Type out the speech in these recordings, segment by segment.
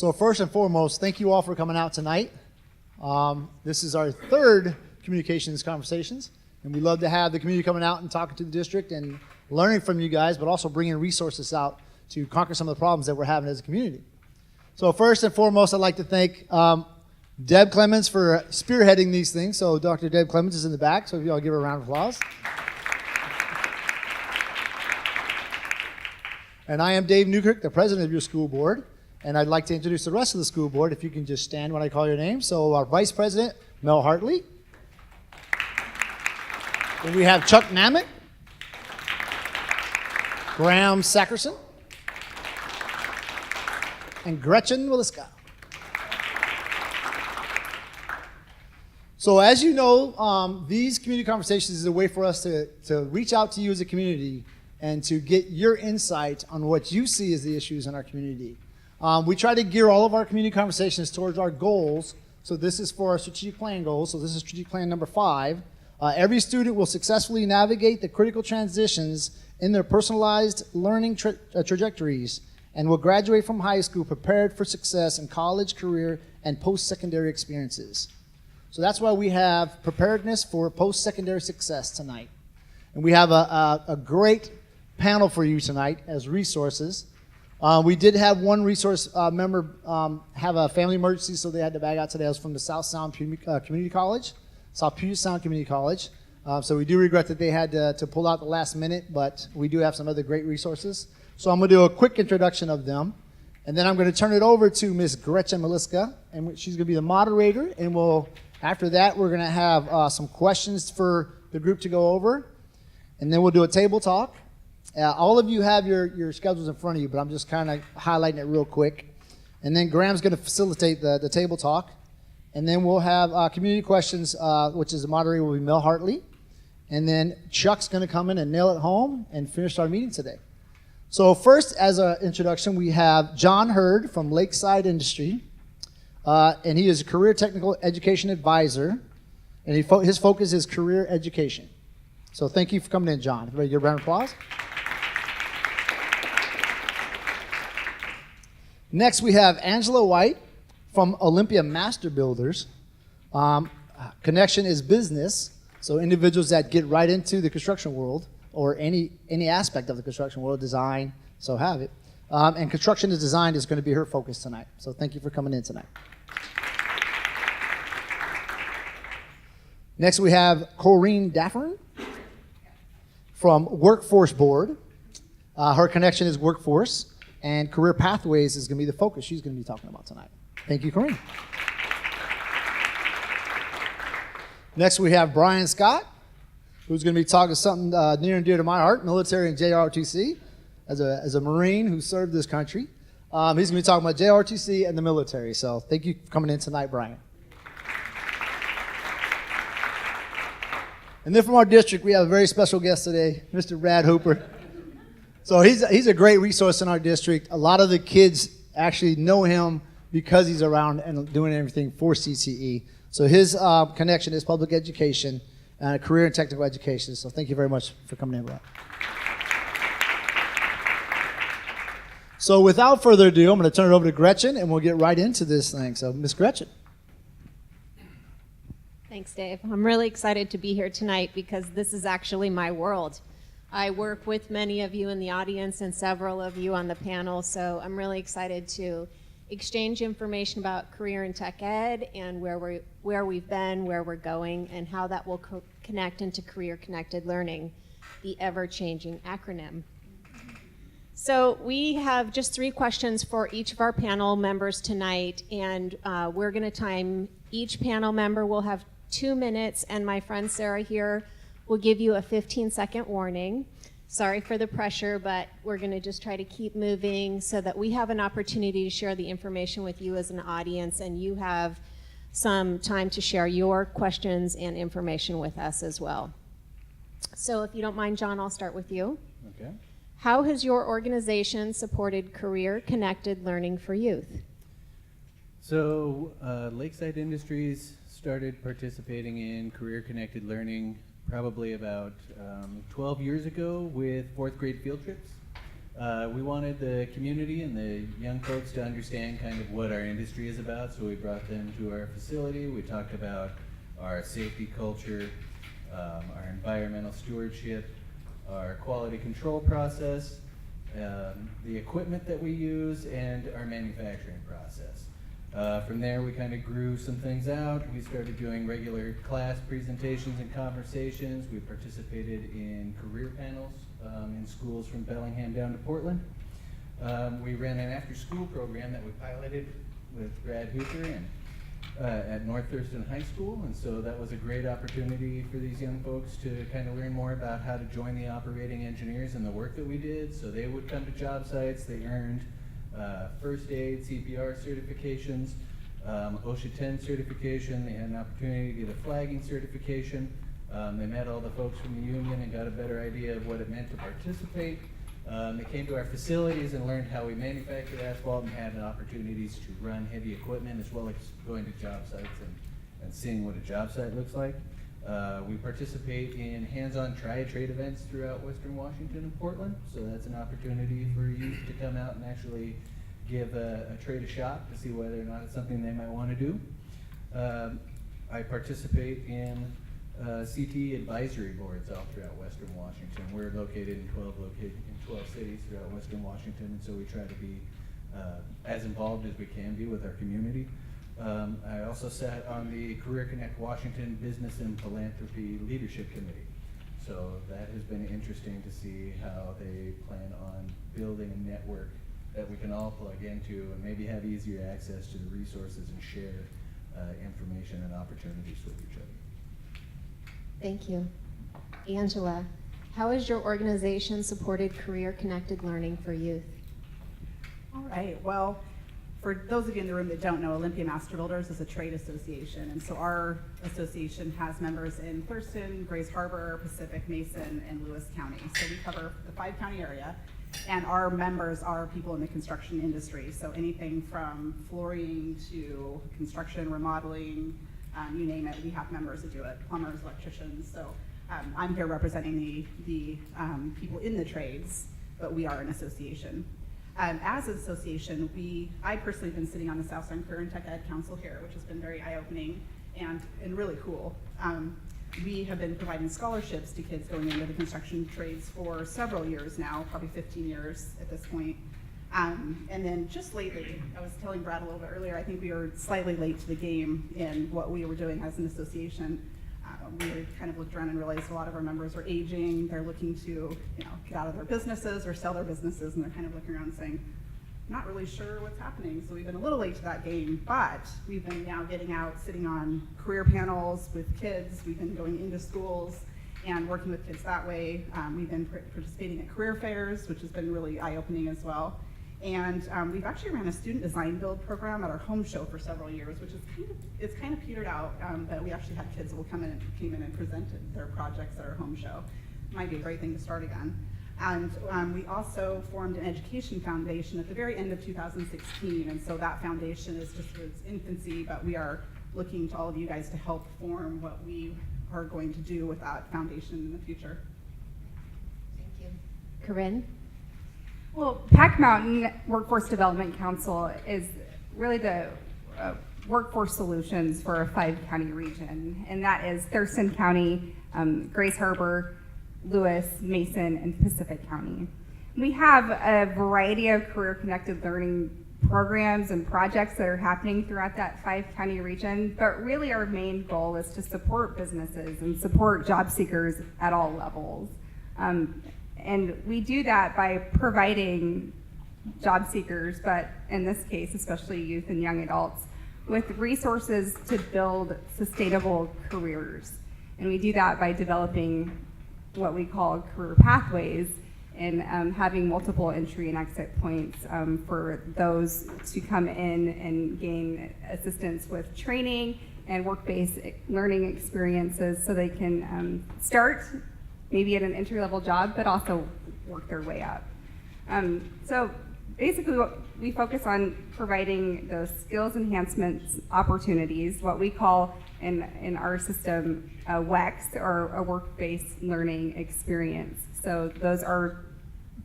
So first and foremost, thank you all for coming out tonight. This is our third communications conversations, and we love to have the community coming out and talking to the district and learning from you guys, but also bringing resources out to conquer some of the problems that we're having as a community. So first and foremost, I'd like to thank Deb Clemens for spearheading these things. So Dr. Deb Clemens is in the back, so if you all give her a round of applause. And I am Dave Newkirk, the president of your school board, and I'd like to introduce the rest of the school board, if you can just stand when I call your name. So our vice president, Mel Hartley. Then we have Chuck Namett, Graham Sackerson, and Gretchen Williska. So as you know, these community conversations is a way for us to reach out to you as a community and to get your insight on what you see as the issues in our community. We try to gear all of our community conversations towards our goals. So this is for our strategic plan goals. So this is strategic plan number 5. Every student will successfully navigate the critical transitions in their personalized learning trajectories and will graduate from high school prepared for success in college, career, and post-secondary experiences. So that's why we have preparedness for post-secondary success tonight. And we have a great panel for you tonight as resources. We did have one resource member have a family emergency, so they had to bag out today. It was from the South Sound Community College, South Puget Sound Community College. So we do regret that they had to pull out the last minute, but we do have some other great resources. So I'm going to do a quick introduction of them, and then I'm going to turn it over to Ms. Gretchen Williska, and she's going to be the moderator, and after that, we're going to have some questions for the group to go over, and then we'll do a table talk. All of you have your schedules in front of you, but I'm just kind of highlighting it real quick. And then Graham's going to facilitate the table talk. And then we'll have community questions, which is the moderator will be Mel Hartley. And then Chuck's going to come in and nail it home and finish our meeting today. So first, as an introduction, we have John Hurd from Lakeside Industry. And he is a career technical education advisor. And his focus is career education. So thank you for coming in, John. Everybody give a round of applause. Next, we have Angela White from Olympia Master Builders. Connection is business, so individuals that get right into the construction world or any aspect of the construction world, design, so have it. And construction is design is going to be her focus tonight. So thank you for coming in tonight. Next, we have Corrine Daffern from Workforce Board. Her connection is workforce. And career pathways is going to be the focus she's going to be talking about tonight. Thank you, Corinne. Next, we have Brian Scott, who's going to be talking something near and dear to my heart, military and JROTC, as a Marine who served this country. He's going to be talking about JROTC and the military. So thank you for coming in tonight, Brian. And then from our district, we have a very special guest today, Mr. Brad Hooper. So he's a great resource in our district. A lot of the kids actually know him because he's around and doing everything for CTE. So his connection is public education, career and technical education. So thank you very much for coming in, Brad. So without further ado, I'm going to turn it over to Gretchen, and we'll get right into this thing. So Miss Gretchen. Thanks, Dave. I'm really excited to be here tonight because this is actually my world. I work with many of you in the audience and several of you on the panel, so I'm really excited to exchange information about career and tech ed and where we've been, where we're going, and how that will connect into career-connected learning, the ever-changing acronym. So we have just 3 questions for each of our panel members tonight, and we're going to time each panel member will have 2 minutes, and my friend Sarah here will give you a 15-second warning. Sorry for the pressure, but we're going to just try to keep moving so that we have an opportunity to share the information with you as an audience, and you have some time to share your questions and information with us as well. So if you don't mind, John, I'll start with you. Okay. How has your organization supported career-connected learning for youth? So Lakeside Industries started participating in career-connected learning probably about 12 years ago with 4th grade field trips. We wanted the community and the young folks to understand kind of what our industry is about, so we brought them to our facility. We talked about our safety culture, our environmental stewardship, our quality control process, the equipment that we use, and our manufacturing process. From there, we kind of grew some things out. We started doing regular class presentations and conversations. We participated in career panels in schools from Bellingham down to Portland. We ran an after-school program that we piloted with Brad Hooper and at North Thurston High School, and so that was a great opportunity for these young folks to kind of learn more about how to join the operating engineers and the work that we did. So they would come to job sites. They earned first aid, CPR certifications, OSHA 10 certification. They had an opportunity to get a flagging certification. They met all the folks from the union and got a better idea of what it meant to participate. They came to our facilities and learned how we manufactured asphalt and had opportunities to run heavy equipment, as well as going to job sites and seeing what a job site looks like. We participate in hands-on try-a-trade events throughout Western Washington and Portland, so that's an opportunity for youth to come out and actually give a trade a shot to see whether or not it's something they might want to do. I participate in Cte Advisory Boards all throughout Western Washington. We're located in 12 cities throughout Western Washington, and so we try to be as involved as we can be with our community. I also sat on the Career Connect Washington Business and Philanthropy Leadership Committee. So that has been interesting to see how they plan on building a network that we can all plug into and maybe have easier access to the resources and share information and opportunities with each other. Thank you. Angela, how has your organization supported career-connected learning for youth? All right, well, for those of you in the room that don't know, Olympia Master Builders is a trade association, and so our association has members in Thurston, Grays Harbor, Pacific, Mason, and Lewis County. So we cover the 5-county area, and our members are people in the construction industry. So anything from flooring to construction, remodeling, you name it, we have members that do it, plumbers, electricians. So I'm here representing the people in the trades, but we are an association. As an association, I personally have been sitting on the Southside Career and Tech Ed Council here, which has been very eye-opening and really cool. We have been providing scholarships to kids going into the construction trades for several years now, probably 15 years at this point. And then just lately, I was telling Brad a little bit earlier, I think we were slightly late to the game in what we were doing as an association. We kind of looked around and realized a lot of our members are aging. They're looking to, get out of their businesses or sell their businesses, and they're kind of looking around and saying, not really sure what's happening. So we've been a little late to that game, but we've been now getting out, sitting on career panels with kids. We've been going into schools and working with kids that way. We've been participating at career fairs, which has been really eye-opening as well. And we've actually ran a student design build program at our home show for several years, which is kind of petered out, but we actually had kids that will came in and presented their projects at our home show. Might be a great thing to start again. And we also formed an education foundation at the very end of 2016, and so that foundation is just in its infancy, but we are looking to all of you guys to help form what we are going to do with that foundation in the future. Thank you. Corinne? Well, Pack Mountain Workforce Development Council is really the workforce solutions for a 5-county region, and that is Thurston County, Grays Harbor, Lewis, Mason, and Pacific County. We have a variety of career-connected learning programs and projects that are happening throughout that 5-county region, but really our main goal is to support businesses and support job seekers at all levels. And we do that by providing job seekers, but in this case, especially youth and young adults, with resources to build sustainable careers. And we do that by developing what we call career pathways and having multiple entry and exit points for those to come in and gain assistance with training and work-based learning experiences so they can start maybe at an entry-level job, but also work their way up. So basically what we focus on providing those skills enhancements opportunities, what we call in our system WEX, or a work-based learning experience. So those are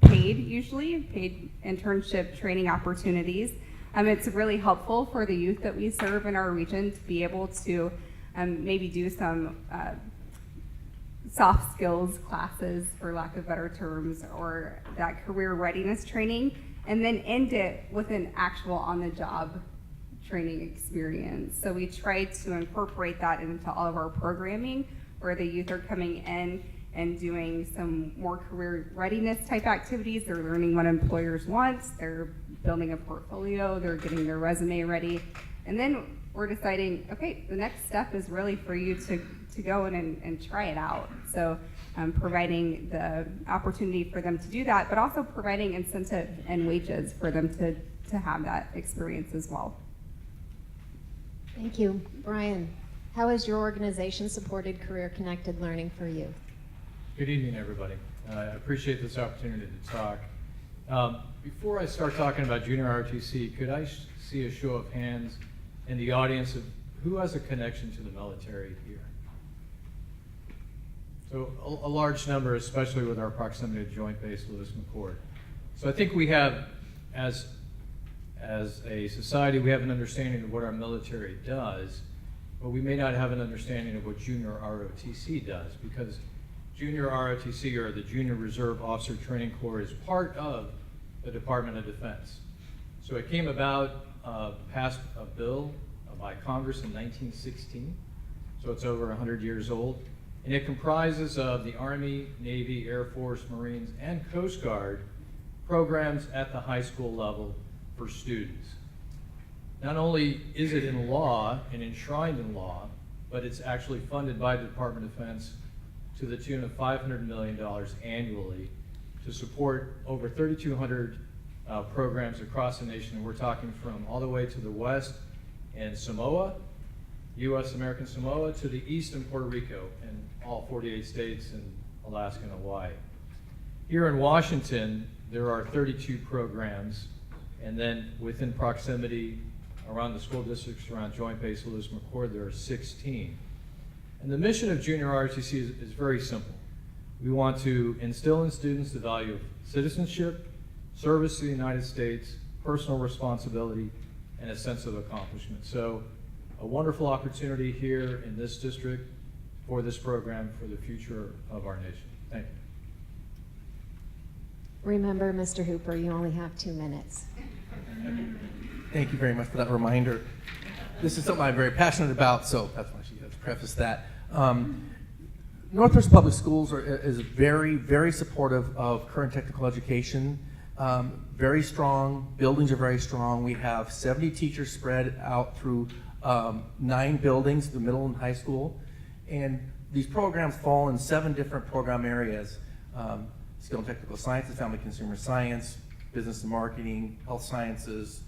paid usually, paid internship training opportunities. It's really helpful for the youth that we serve in our region to be able to maybe do some soft skills classes, for lack of better terms, or that career readiness training, and then end it with an actual on-the-job training experience. So we try to incorporate that into all of our programming, where the youth are coming in and doing some more career readiness type activities. They're learning what employers want, they're building a portfolio, they're getting their resume ready, and then we're deciding, okay, the next step is really for you to go in and try it out. So providing the opportunity for them to do that, but also providing incentive and wages for them to have that experience as well. Thank you. Brian, how has your organization supported career-connected learning for youth? Good evening, everybody. I appreciate this opportunity to talk. Before I start talking about junior ROTC, could I see a show of hands in the audience of who has a connection to the military here? So a large number, especially with our proximity to Joint Base Lewis McChord. So I think we have, as a society, we have an understanding of what our military does, but we may not have an understanding of what junior ROTC does, because junior ROTC, or the Junior Reserve Officer Training Corps, is part of the Department of Defense. So it came about, passed a bill by Congress in 1916, so it's over 100 years old, and it comprises of the Army, Navy, Air Force, Marines, and Coast Guard programs at the high school level for students. Not only is it in law and enshrined in law, but it's actually funded by the Department of Defense to the tune of $500 million annually to support over 3,200 programs across the nation. And we're talking from all the way to the west and Samoa, U.S. American Samoa, to the east in Puerto Rico, and all 48 states and Alaska and Hawaii. Here in Washington, there are 32 programs, and then within proximity around the school districts around Joint Base Lewis McChord, there are 16. And the mission of junior ROTC is very simple. We want to instill in students the value of citizenship, service to the United States, personal responsibility, and a sense of accomplishment. So a wonderful opportunity here in this district for this program for the future of our nation. Thank you. Remember, Mr. Hooper, you only have 2 minutes. Thank you very much for that reminder. This is something I'm very passionate about, so that's why she has prefaced that. North Thurston Public Schools is very, very supportive of current technical education. Very strong, buildings are very strong. We have 70 teachers spread out through 9 buildings, the middle and high school. And these programs fall in 7 different program areas. Skill and technical sciences, family consumer science, business and marketing, health sciences,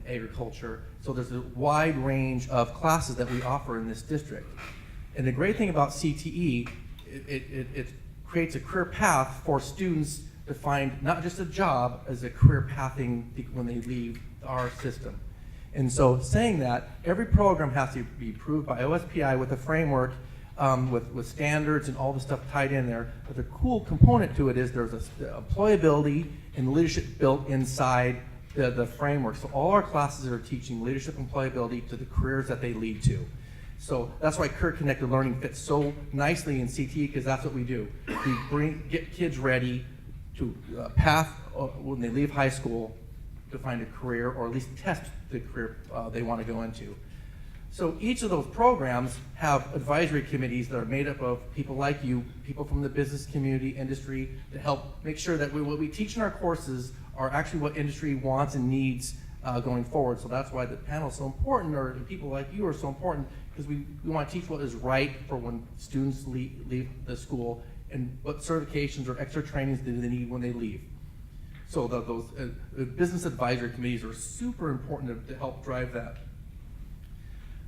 agriculture. So there's a wide range of classes that we offer in this district. And the great thing about CTE, it creates a career path for students to find not just a job as a career pathing when they leave our system. And so saying that, every program has to be approved by OSPI with a framework with standards and all the stuff tied in there. But the cool component to it is there's employability and leadership built inside the framework. So all our classes are teaching leadership and employability to the careers that they lead to. So that's why career-connected learning fits so nicely in CTE, because that's what we do. We get kids ready to path when they leave high school to find a career, or at least test the career they want to go into. So each of those programs have advisory committees that are made up of people like you, people from the business community, industry, to help make sure that what we teach in our courses are actually what industry wants and needs going forward. So that's why the panel is so important, or people like you are so important, because we want to teach what is right for when students leave the school, and what certifications or extra trainings do they need when they leave. So those business advisory committees are super important to help drive that.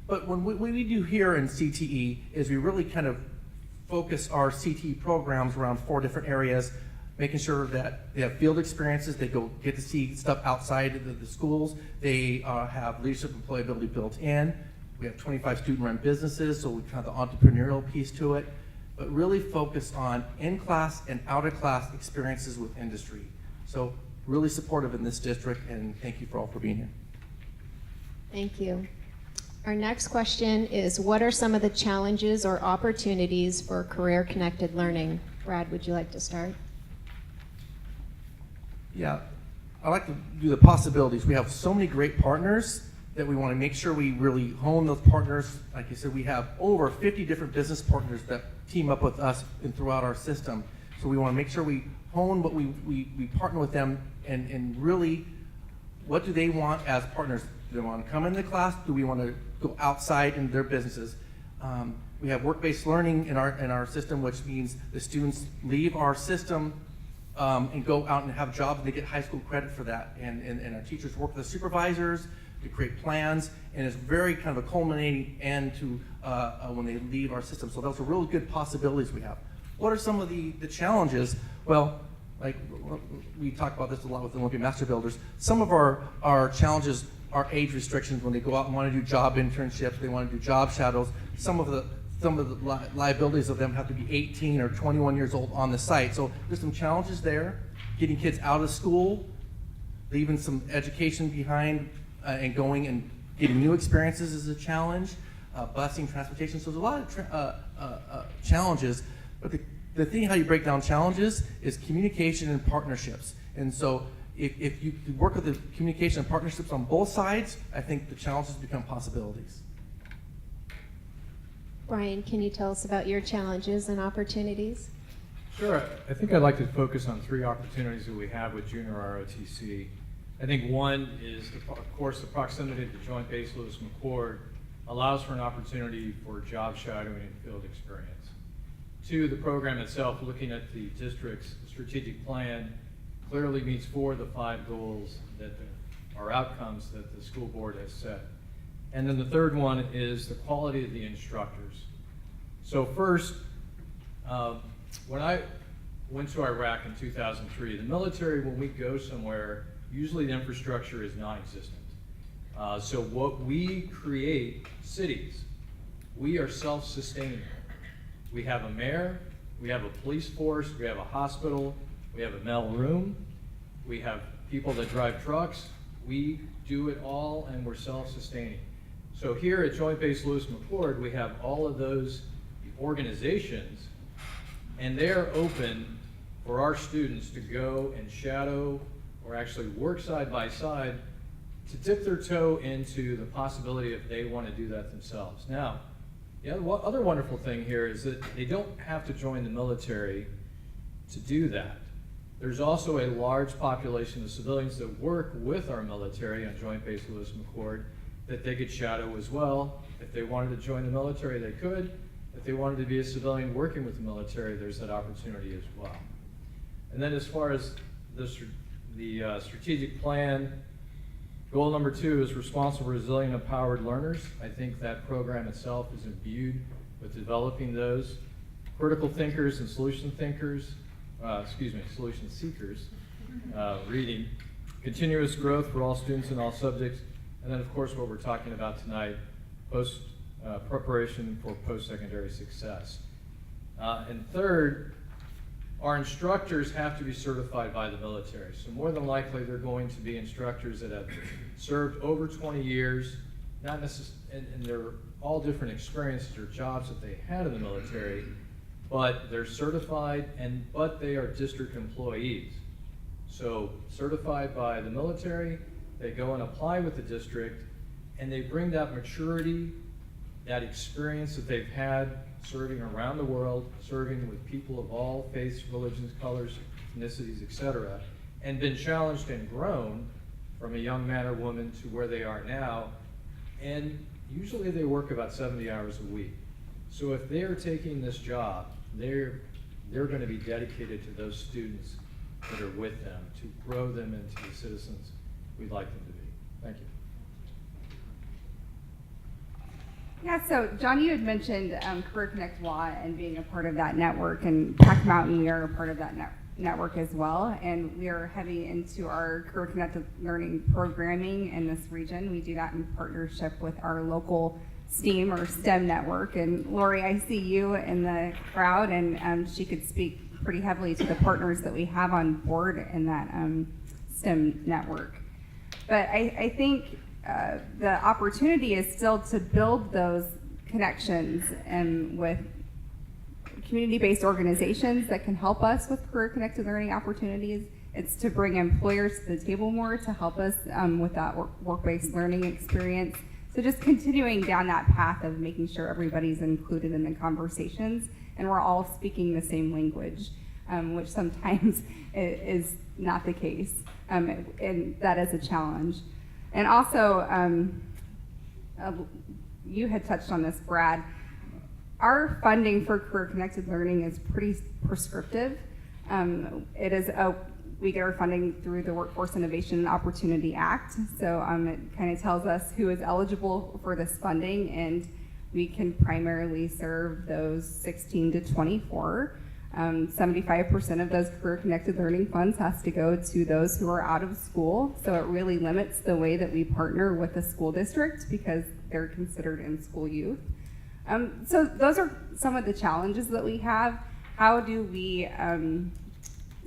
But what we do here in CTE is we really kind of focus our CTE programs around 4 different areas, making sure that they have field experiences, they get to see stuff outside of the schools, they have leadership and employability built in. We have 25 student-run businesses, so we have the entrepreneurial piece to it. but really focus on in-class and out-of-class experiences with industry. So really supportive in this district, and thank you for all for being here. Thank you. Our next question is, what are some of the challenges or opportunities for career-connected learning? Brad, would you like to start? Yeah, I like to do the possibilities. We have so many great partners that we want to make sure we really hone those partners. Like I said, we have over 50 different business partners that team up with us and throughout our system. So we want to make sure we hone what we partner with them and really, what do they want as partners? Do they want to come into class? Do we want to go outside in their businesses? We have work-based learning in our system, which means the students leave our system and go out and have jobs, and they get high school credit for that. And our teachers work with the supervisors to create plans, and it's very kind of a culminating end to when they leave our system. So those are really good possibilities we have. What are some of the challenges? Well, like we talk about this a lot with the Olympia Master Builders. Some of our challenges are age restrictions when they go out and want to do job internships, they want to do job shadows. Some of the liabilities of them have to be 18 or 21 years old on the site. So there's some challenges there. Getting kids out of school, leaving some education behind, and going and getting new experiences is a challenge. Busing, transportation. So there's a lot of challenges. But the thing how you break down challenges is communication and partnerships. And so if you work with the communication and partnerships on both sides, I think the challenges become possibilities. Brian, can you tell us about your challenges and opportunities? Sure. I think I'd like to focus on 3 opportunities that we have with junior ROTC. I think one is, of course, the proximity to Joint Base Lewis McChord allows for an opportunity for job shadowing and field experience. 2, the program itself, looking at the district's strategic plan, clearly meets 4 of the 5 goals that are outcomes that the school board has set. And then the 3rd one is the quality of the instructors. So first, when I went to Iraq in 2003, the military, when we go somewhere, usually the infrastructure is non-existent. So what we create, cities, we are self-sustaining. We have a mayor, we have a police force, we have a hospital, we have a mail room, we have people that drive trucks. We do it all, and we're self-sustaining. So here at Joint Base Lewis McChord, we have all of those organizations, and they're open for our students to go and shadow or actually work side by side to dip their toe into the possibility if they want to do that themselves. Now, the other wonderful thing here is that they don't have to join the military to do that. There's also a large population of civilians that work with our military on Joint Base Lewis McChord that they could shadow as well. If they wanted to join the military, they could. If they wanted to be a civilian working with the military, there's that opportunity as well. And then as far as the strategic plan, goal number 2 is responsible, resilient, empowered learners. I think that program itself is imbued with developing those critical thinkers and solution thinkers, solution seekers, reading, continuous growth for all students in all subjects, and then of course what we're talking about tonight, preparation for post-secondary success. And third, our instructors have to be certified by the military. So more than likely, they're going to be instructors that have served over 20 years, not necessarily, and they're all different experiences or jobs that they had in the military, but they're certified, but they are district employees. So certified by the military, they go and apply with the district, and they bring that maturity, that experience that they've had serving around the world, serving with people of all faiths, religions, colors, ethnicities, etc., and been challenged and grown from a young man or woman to where they are now. And usually they work about 70 hours a week. So if they are taking this job, they're going to be dedicated to those students that are with them to grow them into the citizens we'd like them to be. Thank you. Yeah, so John, you had mentioned Career Connect WA and being a part of that network, and Pack Mountain, we are a part of that network as well, and we are heavy into our Career Connected Learning programming in this region. We do that in partnership with our local STEAM or STEM network. And Lori, I see you in the crowd, and she could speak pretty heavily to the partners that we have on board in that STEM network. But I think the opportunity is still to build those connections and with community-based organizations that can help us with career-connected learning opportunities. It's to bring employers to the table more to help us with that work-based learning experience. So just continuing down that path of making sure everybody's included in the conversations and we're all speaking the same language, which sometimes is not the case, and that is a challenge. And also, you had touched on this, Brad. Our funding for career-connected learning is pretty prescriptive. We get our funding through the Workforce Innovation and Opportunity Act. So it kind of tells us who is eligible for this funding, and we can primarily serve those 16 to 24. 75% of those career-connected learning funds has to go to those who are out of school. So it really limits the way that we partner with the school district because they're considered in-school youth. So those are some of the challenges that we have. How do we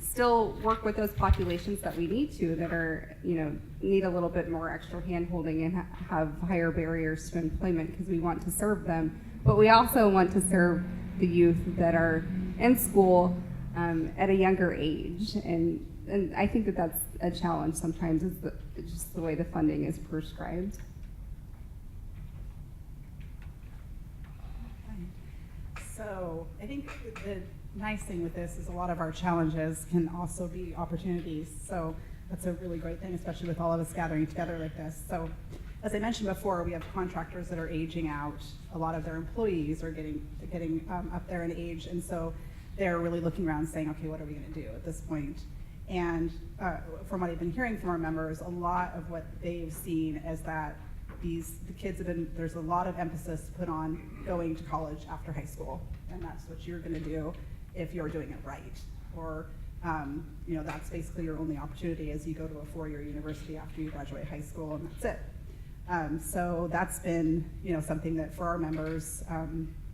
still work with those populations that we need to, that are, need a little bit more extra hand-holding and have higher barriers to employment because we want to serve them, but we also want to serve the youth that are in school at a younger age. And I think that that's a challenge sometimes, is just the way the funding is prescribed. So I think the nice thing with this is a lot of our challenges can also be opportunities. So that's a really great thing, especially with all of us gathering together like this. So as I mentioned before, we have contractors that are aging out. A lot of their employees are getting up there in age, and so they're really looking around saying, okay, what are we going to do at this point? And from what I've been hearing from our members, a lot of what they've seen is that the kids have been, there's a lot of emphasis put on going to college after high school, and that's what you're going to do if you're doing it right. Or that's basically your only opportunity, as you go to a 4-year university after you graduate high school, and that's it. So that's been something that for our members,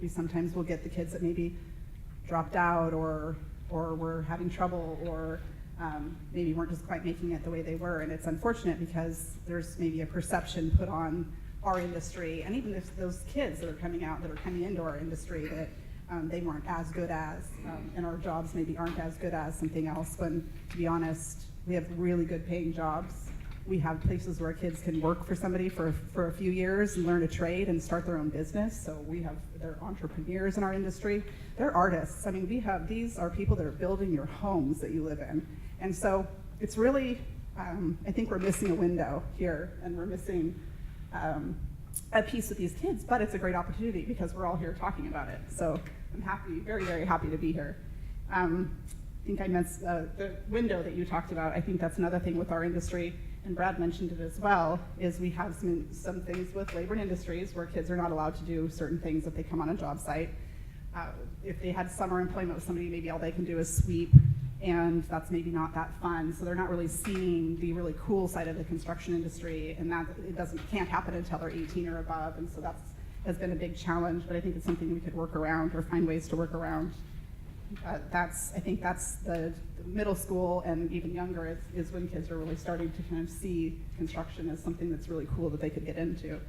we sometimes will get the kids that maybe dropped out or were having trouble, or maybe weren't just quite making it the way they were. And it's unfortunate because there's maybe a perception put on our industry, and even if those kids that are coming out, that are coming into our industry, that they weren't as good as, and our jobs maybe aren't as good as something else, when to be honest, we have really good paying jobs. We have places where kids can work for somebody for a few years and learn a trade and start their own business. So they're entrepreneurs in our industry. They're artists. I mean, these are people that are building your homes that you live in. And so it's really, I think we're missing a window here, and we're missing a piece with these kids, but it's a great opportunity because we're all here talking about it. So I'm happy, very, very happy to be here. I think I missed the window that you talked about. I think that's another thing with our industry, and Brad mentioned it as well, is we have some things with labor and industries where kids are not allowed to do certain things if they come on a job site. If they had summer employment with somebody, maybe all they can do is sweep, and that's maybe not that fun. So they're not really seeing the really cool side of the construction industry, and that can't happen until they're 18 or above. And so has been a big challenge, but I think it's something we could work around or find ways to work around. I think that's the middle school and even younger is when kids are really starting to kind of see construction as something that's really cool that they could get into.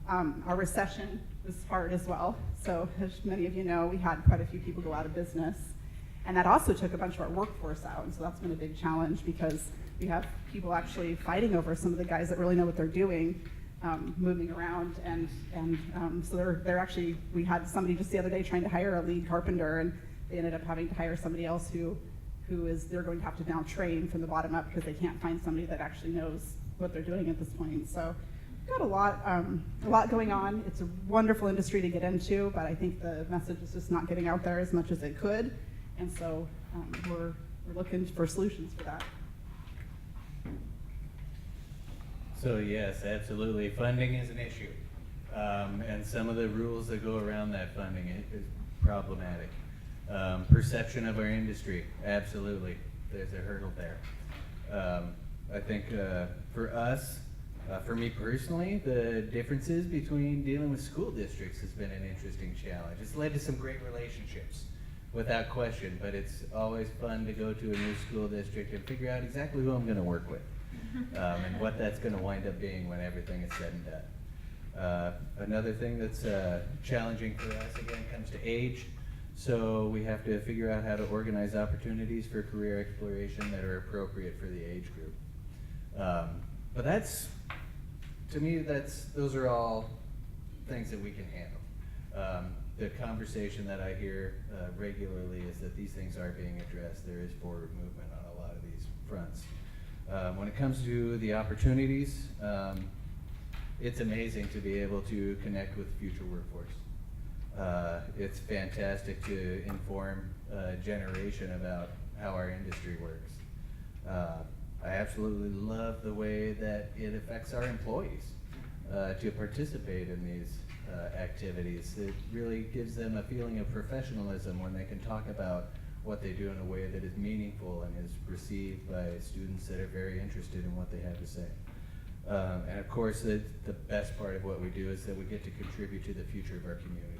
Our recession was hard as well. So as many of you know, we had quite a few people go out of business, and that also took a bunch of our workforce out. And so that's been a big challenge because we have people actually fighting over some of the guys that really know what they're doing, moving around, and so they're actually, we had somebody just the other day trying to hire a lead carpenter, and they ended up having to hire somebody else who they're going to have to now train from the bottom up because they can't find somebody that actually knows what they're doing at this point. So we've got a lot going on. It's a wonderful industry to get into, but I think the message is just not getting out there as much as it could, and so we're looking for solutions for that. So yes, absolutely, funding is an issue, and some of the rules that go around that funding is problematic. Perception of our industry, absolutely, there's a hurdle there. I think for us, For me personally, the differences between dealing with school districts has been an interesting challenge. It's led to some great relationships, without question, but it's always fun to go to a new school district and figure out exactly who I'm going to work with and what that's going to wind up being when everything is said and done. Another thing that's challenging for us, again, comes to age. So we have to figure out how to organize opportunities for career exploration that are appropriate for the age group. But that's, to me, those are all things that we can handle. The conversation that I hear regularly is that these things are being addressed. There is forward movement on a lot of these fronts. When it comes to the opportunities, it's amazing to be able to connect with the future workforce. It's fantastic to inform a generation about how our industry works. I absolutely love the way that it affects our employees to participate in these activities. It really gives them a feeling of professionalism when they can talk about what they do in a way that is meaningful and is received by students that are very interested in what they have to say. And of course, the best part of what we do is that we get to contribute to the future of our communities.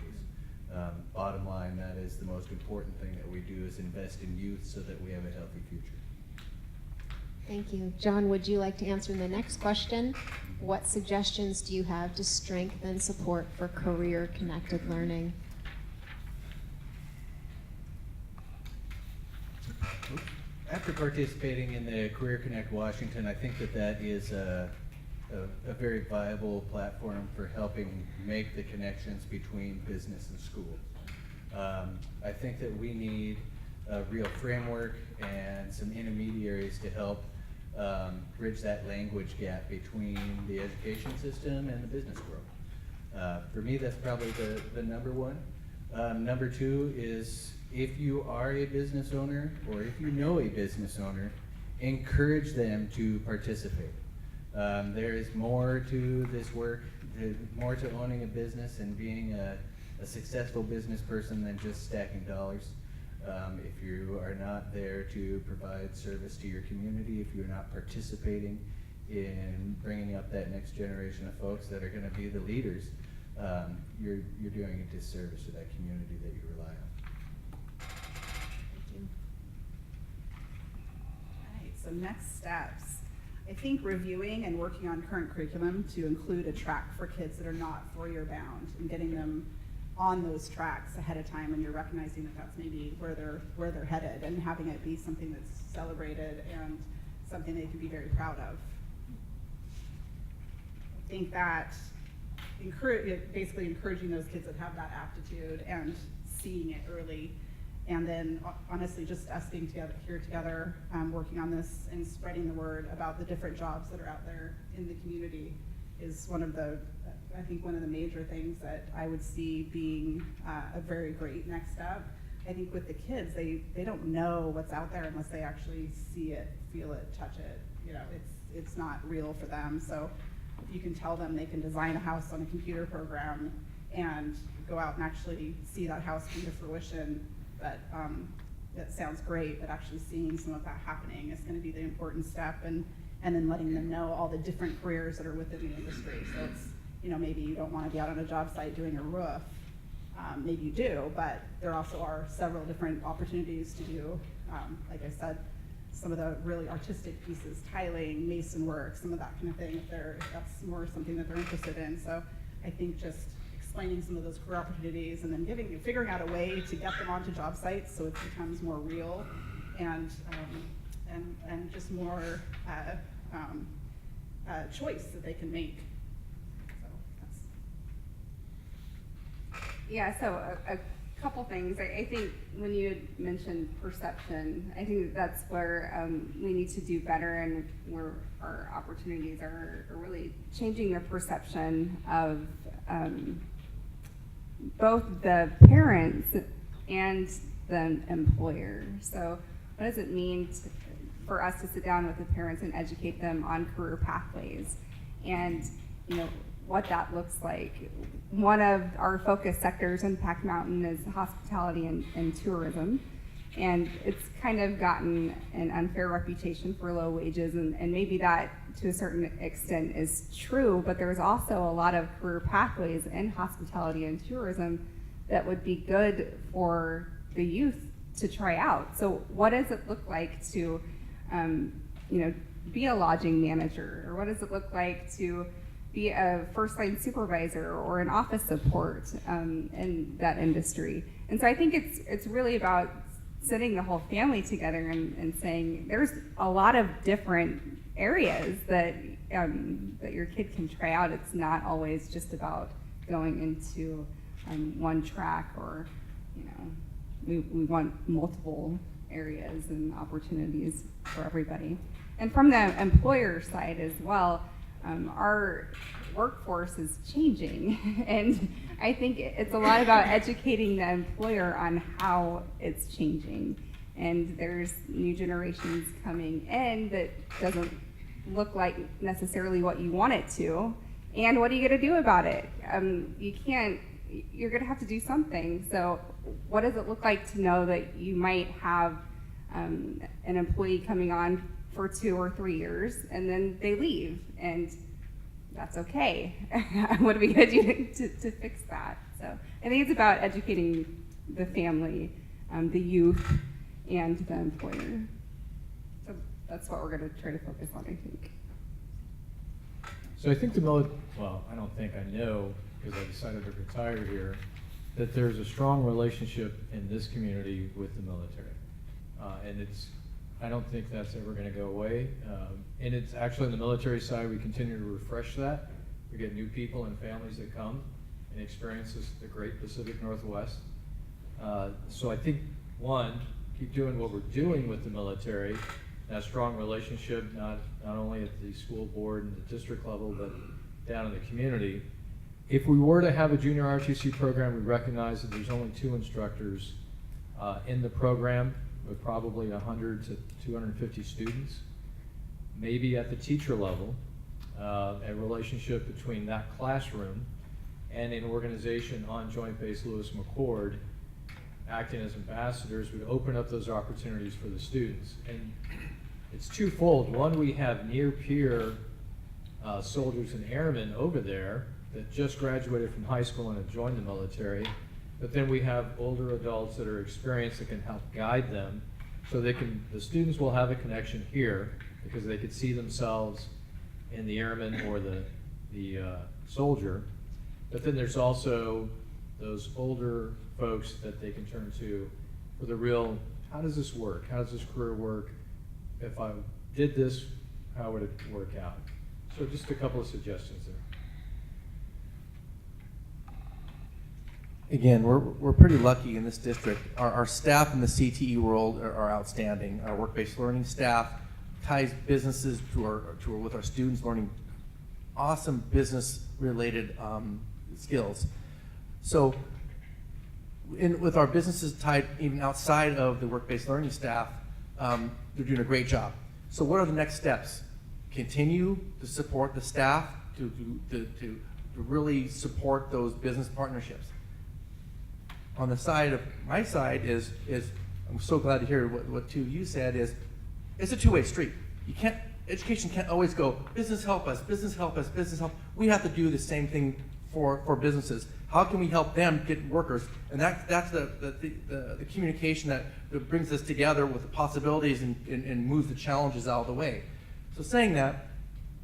Bottom line, that is the most important thing that we do, is invest in youth so that we have a healthy future. Thank you. John, would you like to answer the next question? What suggestions do you have to strengthen support for career-connected learning? After participating in the Career Connect Washington, I think that is a very viable platform for helping make the connections between business and school. I think that we need a real framework and some intermediaries to help bridge that language gap between the education system and the business world. For me, that's probably the number one. Number two is, if you are a business owner, or if you know a business owner, encourage them to participate. There is more to this work, more to owning a business and being a successful business person than just stacking dollars. If you are not there to provide service to your community, if you're not participating in bringing up that next generation of folks that are going to be the leaders, you're doing a disservice to that community that you rely on. Thank you. All right, so next steps. I think reviewing and working on current curriculum to include a track for kids that are not four-year bound and getting them on those tracks ahead of time, and you're recognizing that that's maybe where they're headed, and having it be something that's celebrated and something they can be very proud of. I think that basically encouraging those kids that have that aptitude and seeing it early, and then honestly just us being together, working on this and spreading the word about the different jobs that are out there in the community is one of the major things that I would see being a very great next step. I think with the kids, they don't know what's out there unless they actually see it, feel it, touch it. You know, it's not real for them. So if you can tell them they can design a house on a computer program and go out and actually see that house come to fruition, that sounds great, but actually seeing some of that happening is going to be the important step, and then letting them know all the different careers that are within the industry. So it's, you know, maybe you don't want to be out on a job site doing a roof. Maybe you do, but there also are several different opportunities to do, like I said, some of the really artistic pieces, tiling, mason work, some of that kind of thing, if that's more something that they're interested in. So I think just explaining some of those career opportunities, and then figuring out a way to get them onto job sites so it becomes more real and just more choice that they can make. Yeah, so a couple things. I think when you had mentioned perception, I think that's where we need to do better, and where our opportunities are really changing the perception of both the parents and the employer. So what does it mean for us to sit down with the parents and educate them on career pathways, and what that looks like? One of our focus sectors in Pack Mountain is hospitality and tourism. And it's kind of gotten an unfair reputation for low wages, and maybe that to a certain extent is true, but there's also a lot of career pathways in hospitality and tourism that would be good for the youth to try out. So what does it look like to, be a lodging manager? Or what does it look like to be a first-line supervisor or an office support in that industry? And so I think it's really about sitting the whole family together and saying there's a lot of different areas that your kid can try out. It's not always just about going into one track, or we want multiple areas and opportunities for everybody. And from the employer side as well, our workforce is changing, and I think it's a lot about educating the employer on how it's changing. And there's new generations coming in that doesn't look like necessarily what you want it to. And what are you going to do about it? You're going to have to do something. So what does it look like to know that you might have an employee coming on for 2 or 3 years and then they leave, and that's okay. What are we going to do to fix that? So I think it's about educating the family, the youth, and the employer. So that's what we're going to try to focus on, I think. So I think I don't think, I know, because I decided to retire here, that there's a strong relationship in this community with the military. And I don't think that's ever going to go away. And it's actually on the military side, we continue to refresh that. We get new people and families that come and experience the great Pacific Northwest. So I think, one, keep doing what we're doing with the military, that strong relationship, not only at the school board and the district level, but down in the community. If we were to have a junior ROTC program, we recognize that there's only 2 instructors in the program, with probably 100 to 250 students. Maybe at the teacher level, a relationship between that classroom and an organization on Joint Base Lewis-McChord acting as ambassadors would open up those opportunities for the students. And it's twofold. One, we have near-peer soldiers and airmen over there that just graduated from high school and have joined the military. But then we have older adults that are experienced that can help guide them, so the students will have a connection here because they could see themselves in the airman or the soldier. But then there's also those older folks that they can turn to for the real, how does this work? How does this career work? If I did this, how would it work out? So just a couple of suggestions there. Again, we're pretty lucky in this district. Our staff in the CTE world are outstanding. Our work-based learning staff ties businesses with our students learning awesome business-related skills. So with our businesses tied even outside of the work-based learning staff, they're doing a great job. So what are the next steps? Continue to support the staff to really support those business partnerships. On the side of my side is I'm so glad to hear what two of you said is it's a two-way street. Education can't always go business help us, business help us, business help. We have to do the same thing for businesses. How can we help them get workers? And that's the communication that brings us together with the possibilities and moves the challenges out of the way. So saying that,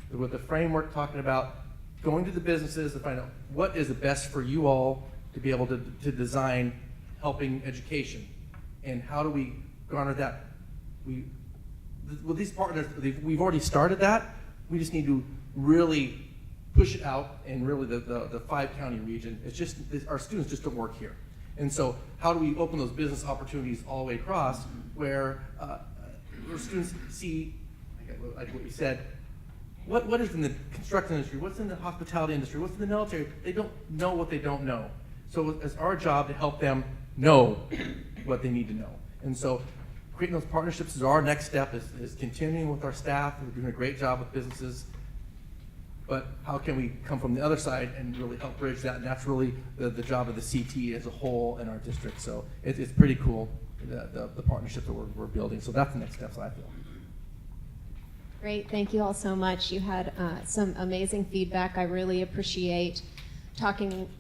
with the framework talking about going to the businesses to find out what is the best for you all to be able to design helping education, and how do we garner that? With these partners, we've already started that. We just need to really push it out in really the 5-county region. It's just our students just don't work here, and so how do we open those business opportunities all the way across where students see, like what you said, what is in the construction industry, what's in the hospitality industry, what's in the military? They don't know what they don't know. So it's our job to help them know what they need to know. And so creating those partnerships is our next step, is continuing with our staff. We're doing a great job with businesses. but how can we come from the other side and really help bridge that? And that's really the job of the CTE as a whole in our district. So it's pretty cool, the partnership that we're building. So that's the next steps, I feel. Great, thank you all so much. You had some amazing feedback. I really appreciate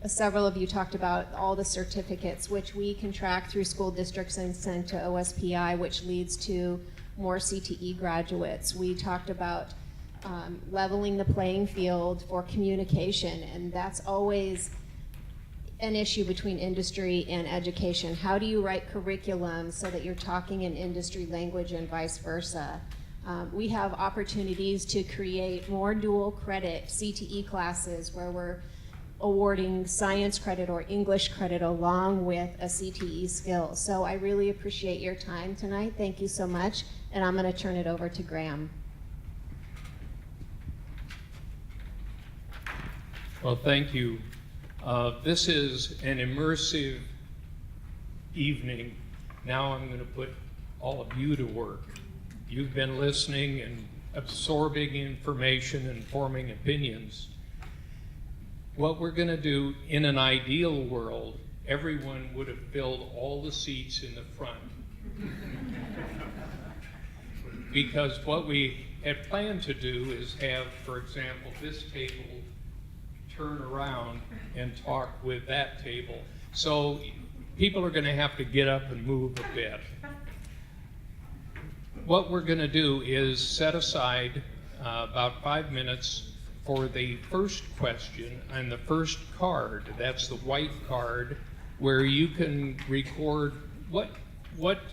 several of you talked about all the certificates, which we can track through school districts and send to OSPI, which leads to more CTE graduates. We talked about leveling the playing field for communication, and that's always an issue between industry and education. How do you write curriculum so that you're talking in industry language and vice versa? We have opportunities to create more dual credit CTE classes where we're awarding science credit or English credit along with a CTE skill. So I really appreciate your time tonight. Thank you so much. And I'm going to turn it over to Graham. Well, thank you. This is an immersive evening. Now I'm going to put all of you to work. You've been listening and absorbing information and forming opinions. What we're going to do in an ideal world, everyone would have filled all the seats in the front. Because what we had planned to do is have, for example, this table turn around and talk with that table. So people are going to have to get up and move a bit. What we're going to do is set aside about 5 minutes for the first question on the first card. That's the white card where you can record what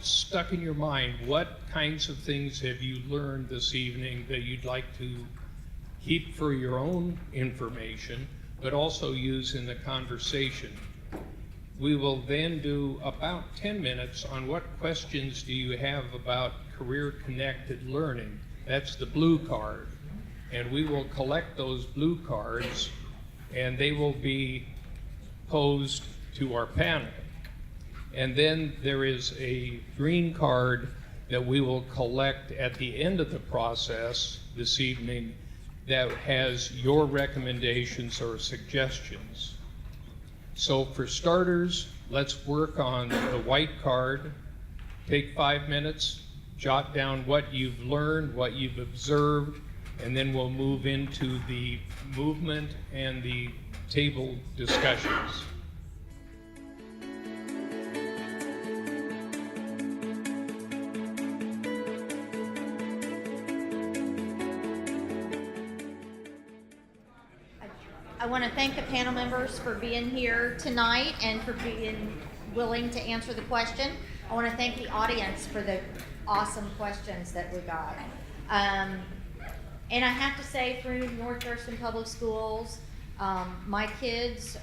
stuck in your mind. What kinds of things have you learned this evening that you'd like to keep for your own information, but also use in the conversation? We will then do about 10 minutes on what questions do you have about career-connected learning. That's the blue card. And we will collect those blue cards and they will be posed to our panel. And then there is a green card that we will collect at the end of the process this evening that has your recommendations or suggestions. So for starters, let's work on the white card. Take 5 minutes, jot down what you've learned, what you've observed, and then we'll move into the movement and the table discussions. I want to thank the panel members for being here tonight and for being willing to answer the question. I want to thank the audience for the awesome questions that we got. And I have to say, through North Thurston Public Schools, my kids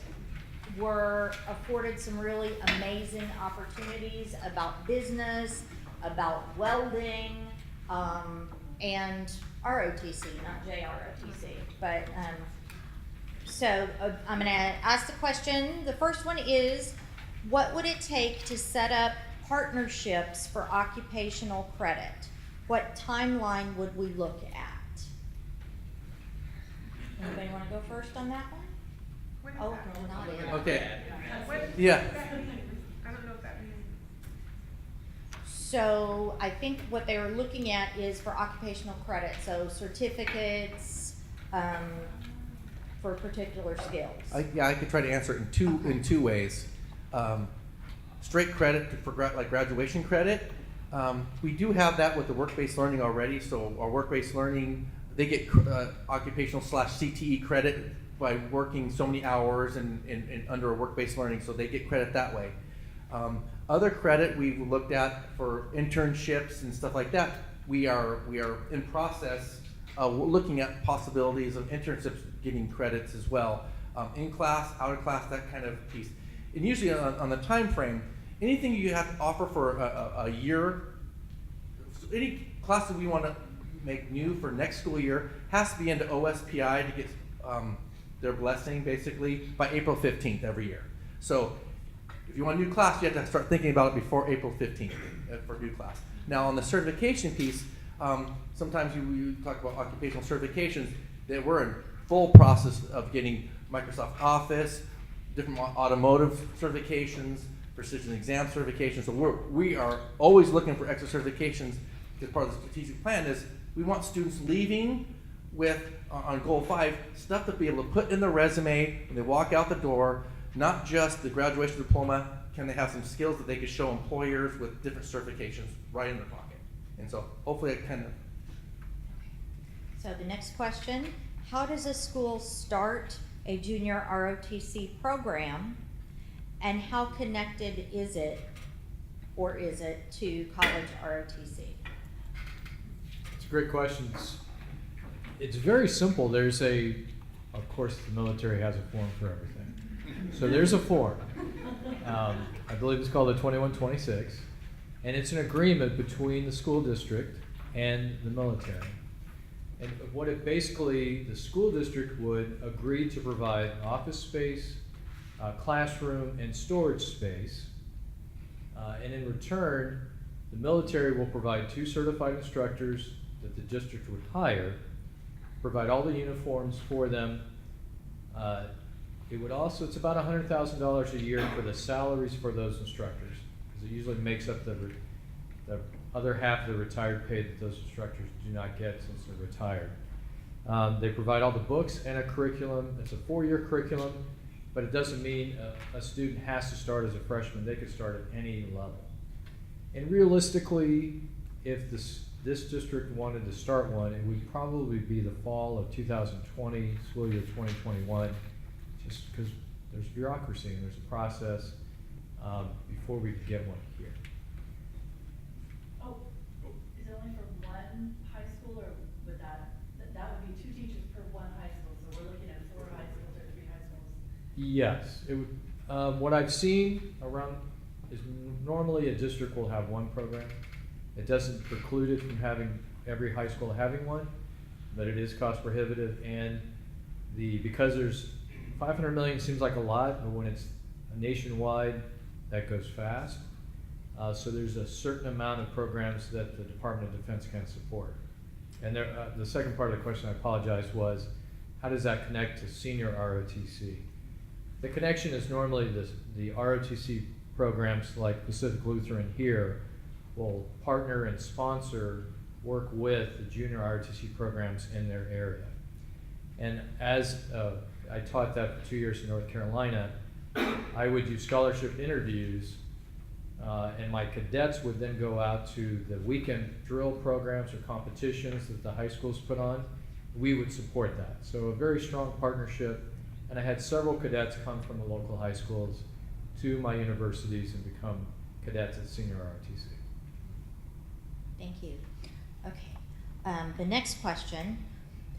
were afforded some really amazing opportunities about business, about welding, and ROTC, not JROTC. But so I'm going to ask the question. The first one is, what would it take to set up partnerships for occupational credit? What timeline would we look at? Anybody want to go first on that one? Oh, not yet. Okay. Yeah. I don't know what that means. So I think what they were looking at is for occupational credit, so certificates for particular skills. I could try to answer it in two ways. Straight credit for like graduation credit. We do have that with the work-based learning already. So our work-based learning, they get occupational/CTE credit by working so many hours and under a work-based learning, so they get credit that way. Other credit we've looked at for internships and stuff like that. We are in process looking at possibilities of internships getting credits as well. In class, out of class, that kind of piece. And usually on the time frame, anything you have to offer for a year, any class that we want to make new for next school year has to be into OSPI to get their blessing basically by April 15th every year. So if you want a new class, you have to start thinking about it before April 15th for a new class. Now on the certification piece, sometimes we talk about occupational certifications that we're in full process of getting Microsoft Office, different automotive certifications, precision exam certifications. So we are always looking for extra certifications, because part of the strategic plan is we want students leaving with, on goal 5, stuff to be able to put in their resume when they walk out the door, not just the graduation diploma. Can they have some skills that they could show employers with different certifications right in their pocket? And so hopefully it kind of. So the next question, how does a school start a junior ROTC program, and how connected is it, or is it, to college ROTC? It's a great question. It's very simple. There's of course, the military has a form for everything. So there's a form. I believe it's called the 2126, and it's an agreement between the school district and the military. And what it basically, the school district would agree to provide office space, classroom, and storage space. And in return, the military will provide 2 certified instructors that the district would hire, provide all the uniforms for them. It would also, it's about $100,000 a year for the salaries for those instructors, because it usually makes up the other half of the retired pay that those instructors do not get since they're retired. They provide all the books and a curriculum. It's a 4-year curriculum, but it doesn't mean a student has to start as a freshman. They could start at any level. And realistically, if this district wanted to start one, it would probably be the fall of 2020, school year 2021, just because there's bureaucracy and there's a process before we could get one here. Oh, is it only for one high school, or would that would be 2 teachers per one high school? So we're looking at 4 high schools or 3 high schools? Yes, it would. What I've seen around is normally a district will have one program. It doesn't preclude it from having every high school having one, but it is cost prohibitive, and because there's 500 million seems like a lot, but when it's nationwide, that goes fast. So there's a certain amount of programs that the Department of Defense can support. And the second part of the question, I apologize, was how does that connect to senior ROTC? The connection is normally the ROTC programs like Pacific Lutheran here will partner and sponsor work with the junior ROTC programs in their area. And as I taught that for 2 years in North Carolina, I would do scholarship interviews, and my cadets would then go out to the weekend drill programs or competitions that the high schools put on. We would support that. So a very strong partnership, and I had several cadets come from the local high schools to my universities and become cadets at senior ROTC. Thank you. Okay. The next question,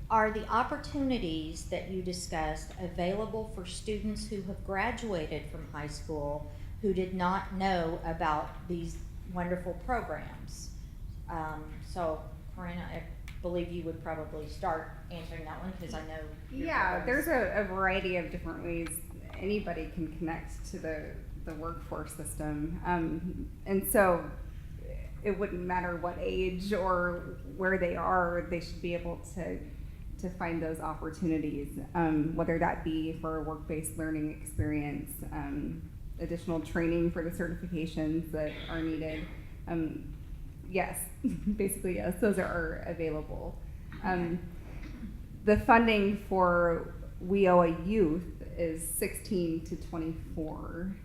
are the opportunities that you discussed available for students who have graduated from high school who did not know about these wonderful programs? So, Corinne, I believe you would probably start answering that one, because I know. Yeah, there's a variety of different ways anybody can connect to the workforce system. And so it wouldn't matter what age or where they are, they should be able to find those opportunities, whether that be for a work-based learning experience, additional training for the certifications that are needed. Yes, basically yes, those are available. The funding for We Owe a Youth is 16 to 24.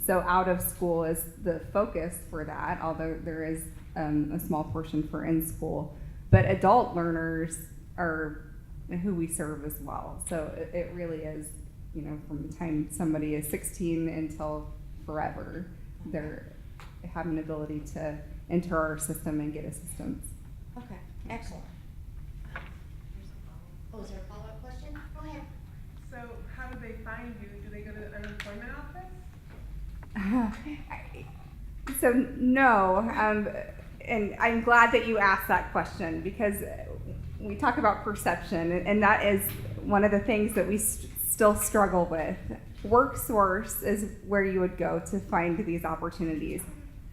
So out of school is the focus for that, although there is a small portion for in school. But adult learners are who we serve as well. So it really is, from the time somebody is 16 until forever, they have an ability to enter our system and get assistance. Okay, excellent. Oh, is there a follow-up question? Go ahead. So how do they find you? Do they go to the unemployment office? So no, and I'm glad that you asked that question, because we talk about perception, and that is one of the things that we still struggle with. WorkSource is where you would go to find these opportunities.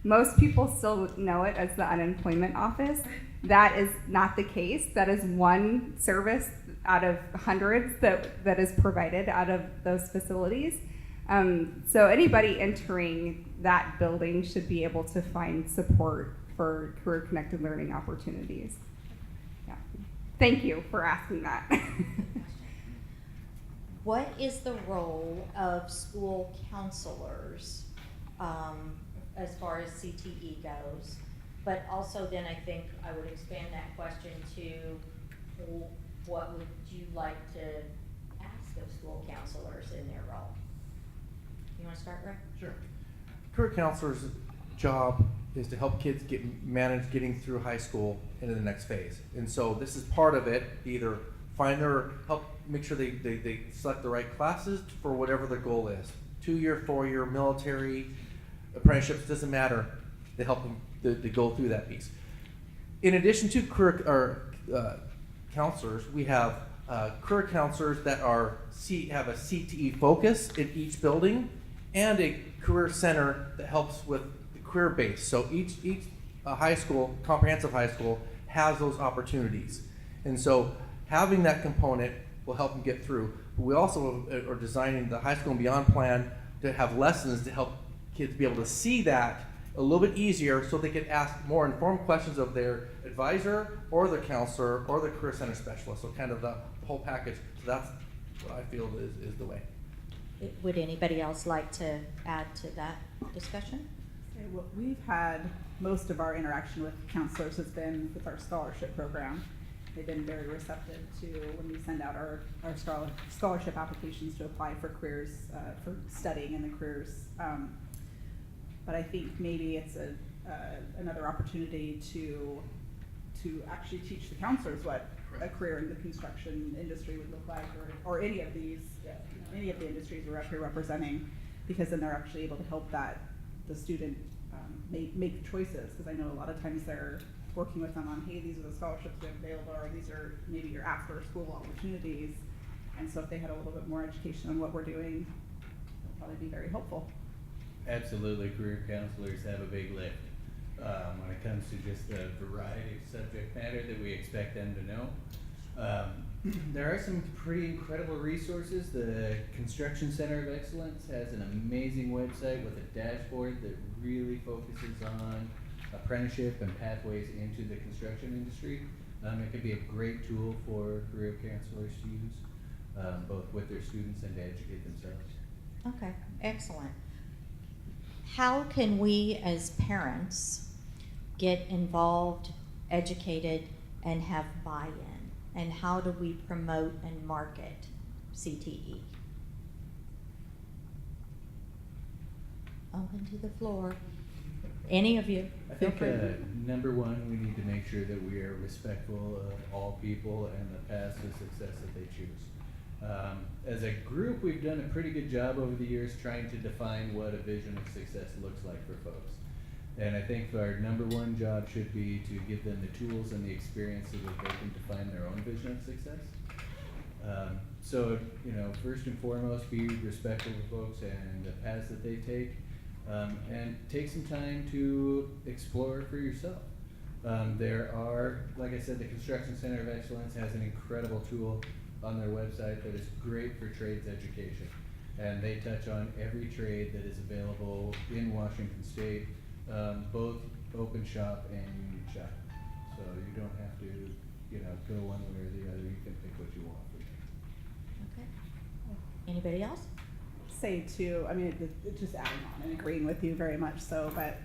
Most people still know it as the unemployment office. That is not the case. That is one service out of hundreds that is provided out of those facilities. So anybody entering that building should be able to find support for career-connected learning opportunities. Yeah. Thank you for asking that. What is the role of school counselors as far as CTE goes? But also then I think I would expand that question to what would you like to ask of school counselors in their role? You want to start, Rick? Sure. Career counselor's job is to help kids manage getting through high school into the next phase. And so this is part of it, either help make sure they select the right classes for whatever their goal is. 2-year, 4-year, military, apprenticeships, doesn't matter. They help them to go through that piece. In addition to career counselors, we have career counselors that have a CTE focus in each building, and a career center that helps with the career base. So each high school, comprehensive high school, has those opportunities. And so having that component will help them get through. But we also are designing the high school and beyond plan to have lessons to help kids be able to see that a little bit easier so they can ask more informed questions of their advisor or their counselor or their career center specialist. So kind of the whole package. So that's what I feel is the way. Would anybody else like to add to that discussion? Well, we've had most of our interaction with counselors has been with our scholarship program. They've been very receptive to when we send out our scholarship applications to apply for careers, for studying in the careers. But I think maybe it's another opportunity to actually teach the counselors what a career in the construction industry would look like, or any of these, any of the industries we're up here representing, because then they're actually able to help the student make choices. Because I know a lot of times they're working with them on, hey, these are the scholarships that are available, or these are maybe your after school opportunities. And so if they had a little bit more education on what we're doing, it'll probably be very helpful. Absolutely, career counselors have a big lift when it comes to just the variety of subject matter that we expect them to know. There are some pretty incredible resources. The Construction Center of Excellence has an amazing website with a dashboard that really focuses on apprenticeship and pathways into the construction industry. It could be a great tool for career counselors to use, both with their students and to educate themselves. Okay, excellent. How can we as parents get involved, educated, and have buy-in? And how do we promote and market CTE? Open to the floor. Any of you? I think number one, we need to make sure that we are respectful of all people and the paths to success that they choose. As a group, we've done a pretty good job over the years trying to define what a vision of success looks like for folks. And I think our number one job should be to give them the tools and the experience so that they can define their own vision of success. So, first and foremost, be respectful of folks and the paths that they take, and take some time to explore for yourself. There are, like I said, the Construction Center of Excellence has an incredible tool on their website that is great for trades education. And they touch on every trade that is available in Washington State, both open shop and union shop. So you don't have to, go one way or the other. You can pick what you want. Okay. Anybody else? Say too, it's just adding on and agreeing with you very much so, but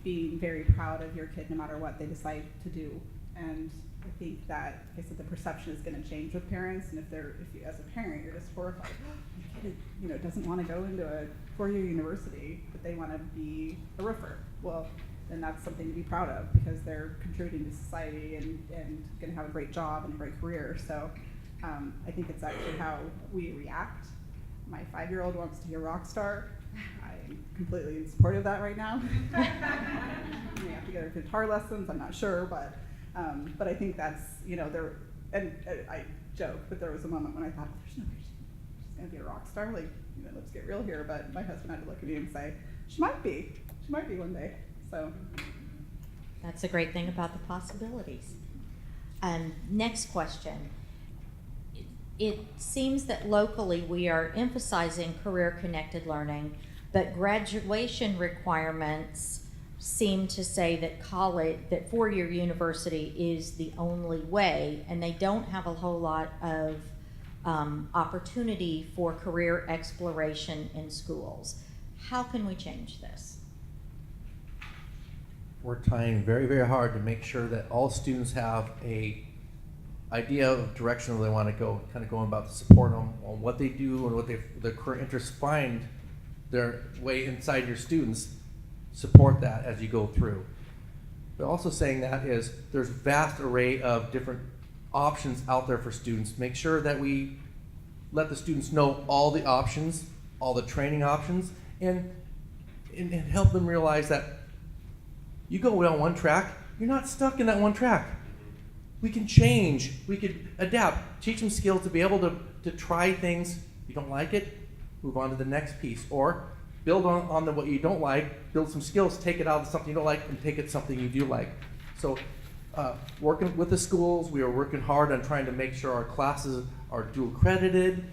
being very proud of your kid no matter what they decide to do. And I think that, like I said, the perception is going to change with parents, and if you as a parent you're just horrified, my kid doesn't want to go into a 4-year university, but they want to be a roofer. Well, then that's something to be proud of because they're contributing to society and going to have a great job and a great career. So I think it's actually how we react. My 5-year-old wants to be a rock star. I'm completely in support of that right now. We have to get her guitar lessons. I'm not sure, but I think that's there. And I joke, but there was a moment when I thought, "There's no way she's gonna be a rock star." Like, let's get real here. But my husband had to look at me and say, "She might be. She might be one day." So that's a great thing about the possibilities. Next question. it seems that locally we are emphasizing career-connected learning, but graduation requirements seem to say that four-year university is the only way, and they don't have a whole lot of opportunity for career exploration in schools. How can we change this? We're trying very, very hard to make sure that all students have a idea of direction where they want to go, kind of going about to support them on what they do and what their current interests, find their way inside your students, support that as you go through. But also saying that is there's a vast array of different options out there for students. Make sure that we let the students know all the options, all the training options, and help them realize that you go down one track, you're not stuck in that one track. We can change, we could adapt, teach them skills to be able to try things. If you don't like it, move on to the next piece, or build on what you don't like, build some skills, take it out of something you don't like and take it something you do like. So working with the schools, we are working hard on trying to make sure our classes are dual credited,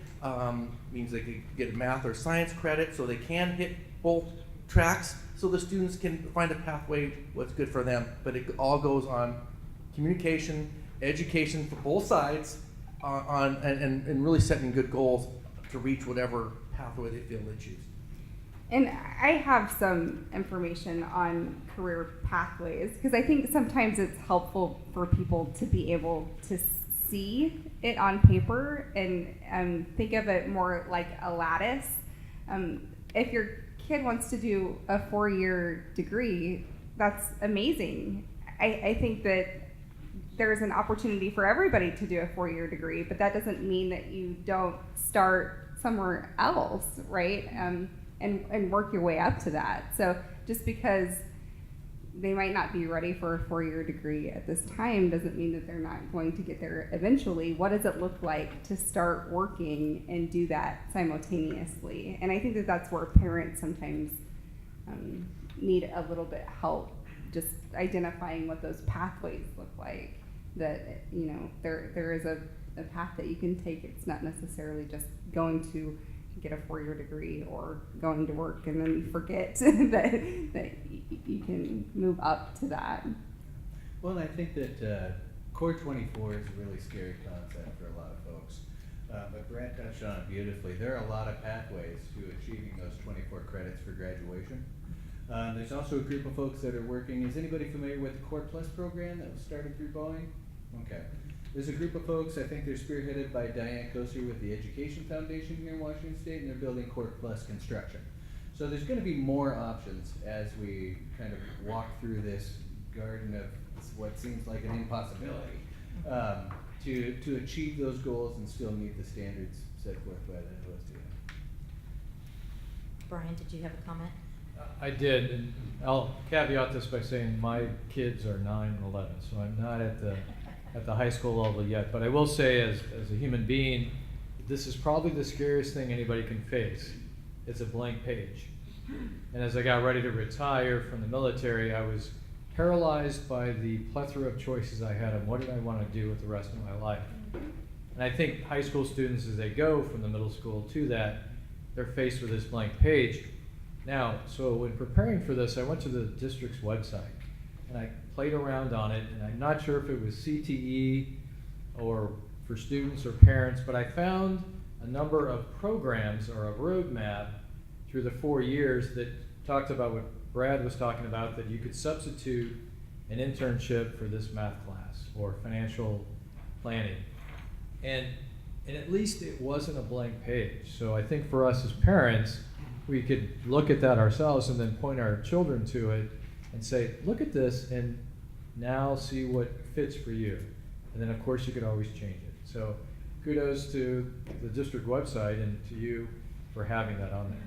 means they can get math or science credit so they can hit both tracks so the students can find a pathway what's good for them. But it all goes on communication, education for both sides, and really setting good goals to reach whatever pathway they feel they choose. And I have some information on career pathways because I think sometimes it's helpful for people to be able to see it on paper and think of it more like a lattice. If your kid wants to do a 4-year degree, that's amazing. I think that there's an opportunity for everybody to do a 4-year degree, but that doesn't mean that you don't start somewhere else, right? And work your way up to that. So just because they might not be ready for a 4-year degree at this time doesn't mean that they're not going to get there eventually. What does it look like to start working and do that simultaneously? And I think that that's where parents sometimes need a little bit help just identifying what those pathways look like. That, you know, there is a path that you can take. It's not necessarily just going to get a 4-year degree or going to work and then you forget that you can move up to that. Well, I think that Core 24 is a really scary concept for a lot of folks. But Brad touched on it beautifully. There are a lot of pathways to achieving those 24 credits for graduation. There's also a group of folks that are working. Is anybody familiar with the Core Plus program that was started through Boeing? Okay. There's a group of folks, I think they're spearheaded by Diane Koser with the Education Foundation here in Washington State, and they're building Core Plus construction. So there's going to be more options as we kind of walk through this garden of what seems like an impossibility to achieve those goals and still meet the standards set forth by the OSDI. Brian, did you have a comment? I did, and I'll caveat this by saying my kids are 9 and 11, so I'm not at the high school level yet. But I will say, as a human being, this is probably the scariest thing anybody can face. It's a blank page. And as I got ready to retire from the military, I was paralyzed by the plethora of choices I had on what did I want to do with the rest of my life. And I think high school students, as they go from the middle school to that, they're faced with this blank page. Now, so when preparing for this, I went to the district's website and I played around on it, and I'm not sure if it was CTE or for students or parents, but I found a number of programs or a roadmap through the 4 years that talked about what Brad was talking about, that you could substitute an internship for this math class or financial planning. And at least it wasn't a blank page. So I think for us as parents, we could look at that ourselves and then point our children to it and say, look at this and now see what fits for you. And then of course you could always change it. So kudos to the district website and to you for having that on there.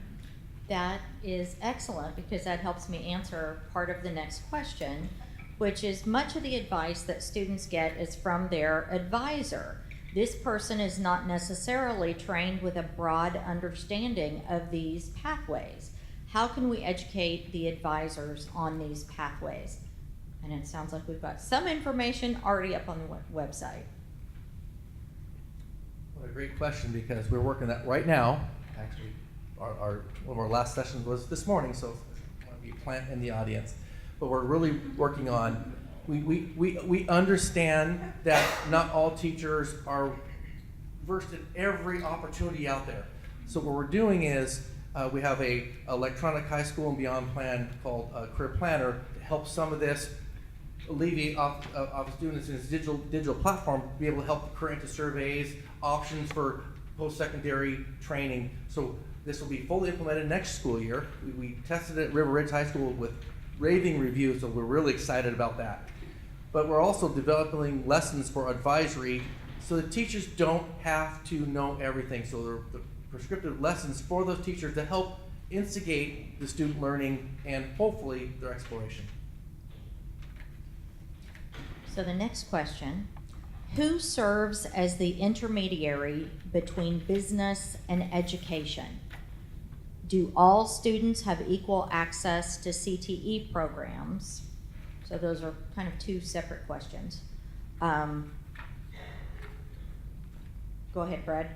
That is excellent, because that helps me answer part of the next question, which is much of the advice that students get is from their advisor. This person is not necessarily trained with a broad understanding of these pathways. How can we educate the advisors on these pathways? And it sounds like we've got some information already up on the website. What a great question, because we're working that right now. Actually, one of our last sessions was this morning, so I want to be plant in the audience. But we're really working on, we understand that not all teachers are versed in every opportunity out there. So what we're doing is we have a electronic high school and beyond plan called Career Planner to help some of this alleviate off students in this digital platform, be able to help career into surveys, options for post-secondary training. So this will be fully implemented next school year. We tested it at River Ridge High School with raving reviews, so we're really excited about that. But we're also developing lessons for advisory so that teachers don't have to know everything. So they're the prescriptive lessons for those teachers to help instigate the student learning and hopefully their exploration. So the next question, who serves as the intermediary between business and education? Do all students have equal access to CTE programs? So those are kind of two separate questions. Go ahead, Brad.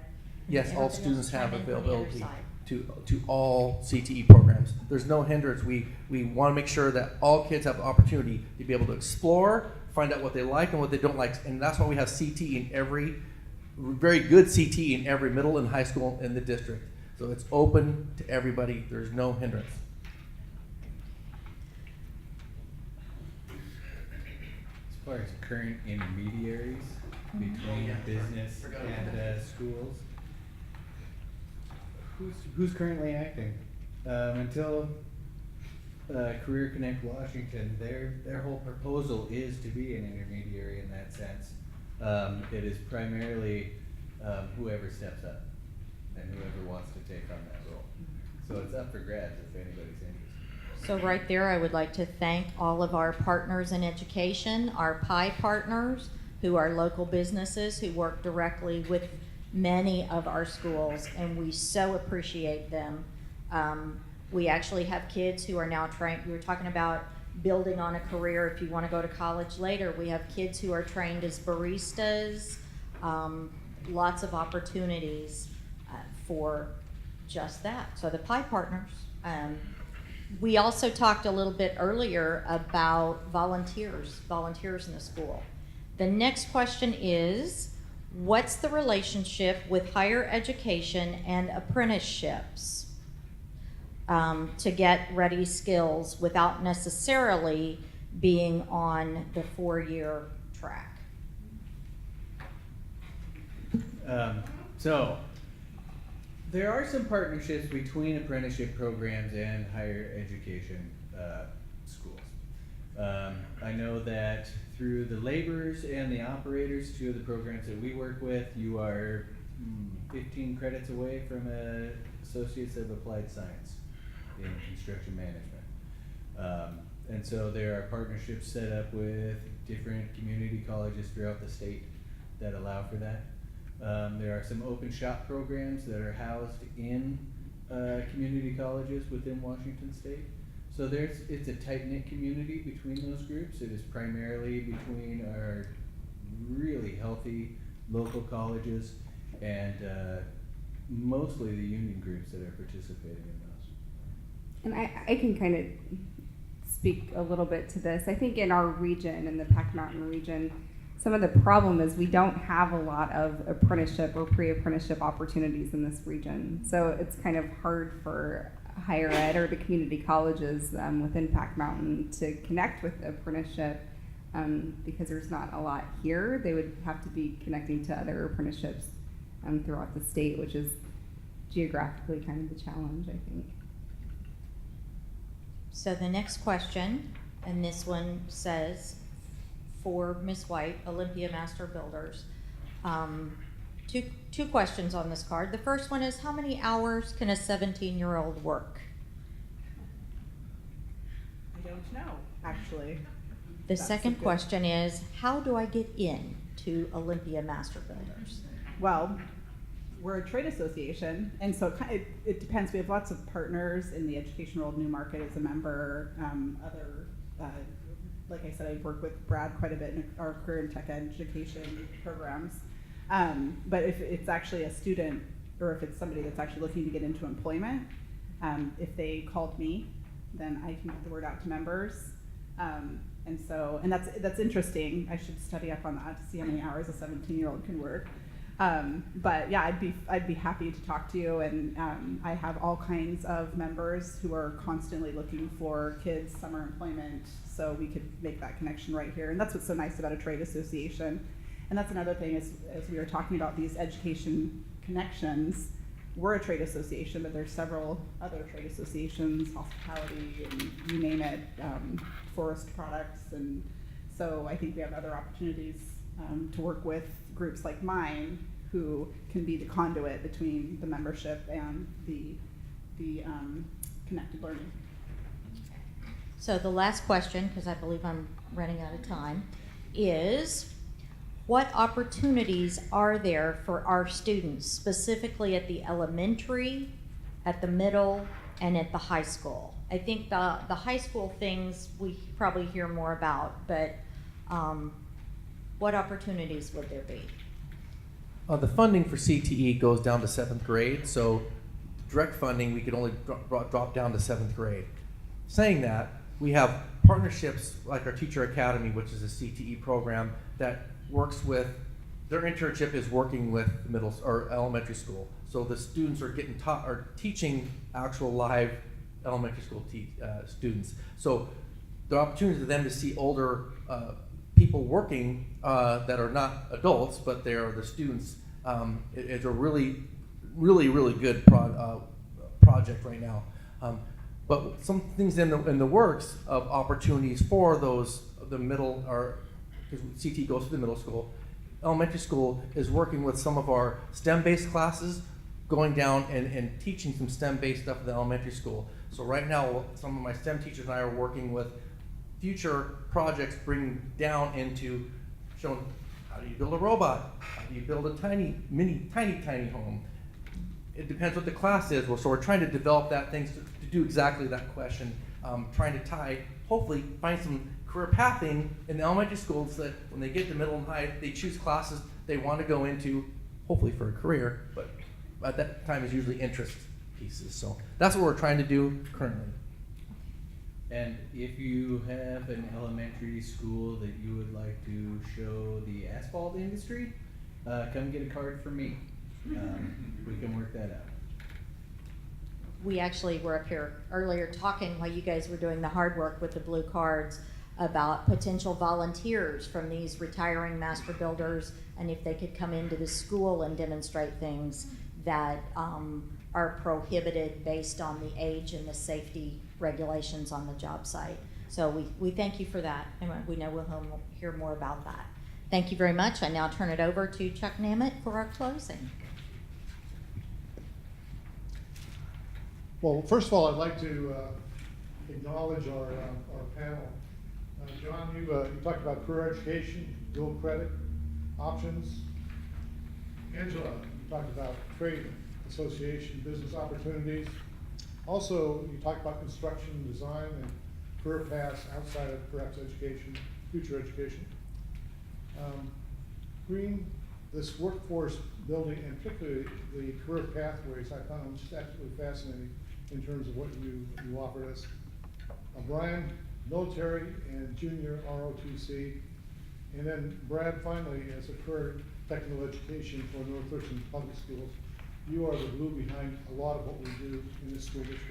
Yes, all Everybody students else have chime in from the other availability side. to all CTE programs. There's no hindrance. We want to make sure that all kids have the opportunity to be able to explore, find out what they like and what they don't like. And that's why we have CTE in every, very good CTE in every middle and high school in the district. So it's open to everybody. There's no hindrance. As far as current intermediaries between business and schools, who's currently acting? Until Career Connect Washington, their whole proposal is to be an intermediary in that sense. It is primarily whoever steps up and whoever wants to take on that role. So it's up for grabs if anybody's interested. So right there, I would like to thank all of our partners in education, our PI partners, who are local businesses who work directly with many of our schools, and we so appreciate them. We actually have kids who are now trained. We were talking about building on a career if you want to go to college later. We have kids who are trained as baristas, lots of opportunities for just that. So the PI partners. We also talked a little bit earlier about volunteers in the school. The next question is, what's the relationship with higher education and apprenticeships to get ready skills without necessarily being on the 4-year track? So there are some partnerships between apprenticeship programs and higher education schools. I know that through the laborers and the operators, two of the programs that we work with, you are 15 credits away from an Associates of Applied Science in Construction Management. And so there are partnerships set up with different community colleges throughout the state that allow for that. There are some open shop programs that are housed in community colleges within Washington State. So it's a tight-knit community between those groups. It is primarily between our really healthy local colleges and mostly the union groups that are participating in those. And I can kind of speak a little bit to this. I think in our region, in the Pac Mountain region, some of the problem is we don't have a lot of apprenticeship or pre-apprenticeship opportunities in this region. So it's kind of hard for higher ed or the community colleges within Pac Mountain to connect with apprenticeship because there's not a lot here. They would have to be connecting to other apprenticeships throughout the state, which is geographically kind of the challenge, I think. So the next question, and this one says, for Ms. White, Olympia Master Builders. Two questions on this card. The first one is, how many hours can a 17-year-old work? I don't know, actually. The second question is, how do I get in to Olympia Master Builders? Well, we're a trade association, and so it depends. We have lots of partners in the Education World New Market as a member. Like I said, I work with Brad quite a bit in our career and tech education programs. But if it's actually a student, or if it's somebody that's actually looking to get into employment, if they called me, then I can get the word out to members. And that's interesting. I should study up on that to see how many hours a 17-year-old can work. But yeah, I'd be happy to talk to you, and I have all kinds of members who are constantly looking for kids summer employment, so we could make that connection right here. And that's what's so nice about a trade association. And that's another thing, as we were talking about these education connections. We're a trade association, but there's several other trade associations, hospitality, and you name it, forest products. And so I think we have other opportunities to work with groups like mine, who can be the conduit between the membership and the connected learning. So the last question, because I believe I'm running out of time, is what opportunities are there for our students, specifically at the elementary, at the middle, and at the high school? I think the high school things we probably hear more about, but what opportunities would there be? The funding for CTE goes down to 7th grade, so direct funding we could only drop down to 7th grade. Saying that, we have partnerships like our Teacher Academy, which is a CTE program that works with, their internship is working with middle or elementary school. So the students are getting taught or teaching actual live elementary school students. So the opportunity for them to see older people working that are not adults, but they are the students, it's a really good project right now. But some things in the works of opportunities for those, the middle, or because CT goes to the middle school. Elementary school is working with some of our STEM-based classes, going down and teaching some STEM-based stuff at the elementary school. So right now, some of my STEM teachers and I are working with future projects, bringing down into showing how do you build a robot, how do you build a tiny home. It depends what the class is. So we're trying to develop that things to do exactly that question, trying to tie, hopefully find some career pathing in the elementary schools so that when they get to middle and high, they choose classes they want to go into, hopefully for a career, but at that time is usually interest pieces. So that's what we're trying to do currently. And if you have an elementary school that you would like to show the asphalt industry, come get a card from me. We can work that out. We actually were up here earlier talking while you guys were doing the hard work with the blue cards about potential volunteers from these retiring master builders, and if they could come into the school and demonstrate things that are prohibited based on the age and the safety regulations on the job site. So we thank you for that, and we know we'll hear more about that. Thank you very much. I now turn it over to Chuck Namett for our closing. Well, first of all, I'd like to acknowledge our panel. John, you talked about career education, dual credit options. Angela, you talked about trade association, business opportunities. Also, you talked about construction, design, and career paths outside of perhaps education, future education. Green, this workforce building, and particularly the career pathways, I found just absolutely fascinating in terms of what you offered us. Brian, military and junior ROTC. And then Brad, finally, as a career technical education for North Thurston Public Schools. You are the glue behind a lot of what we do in this school district.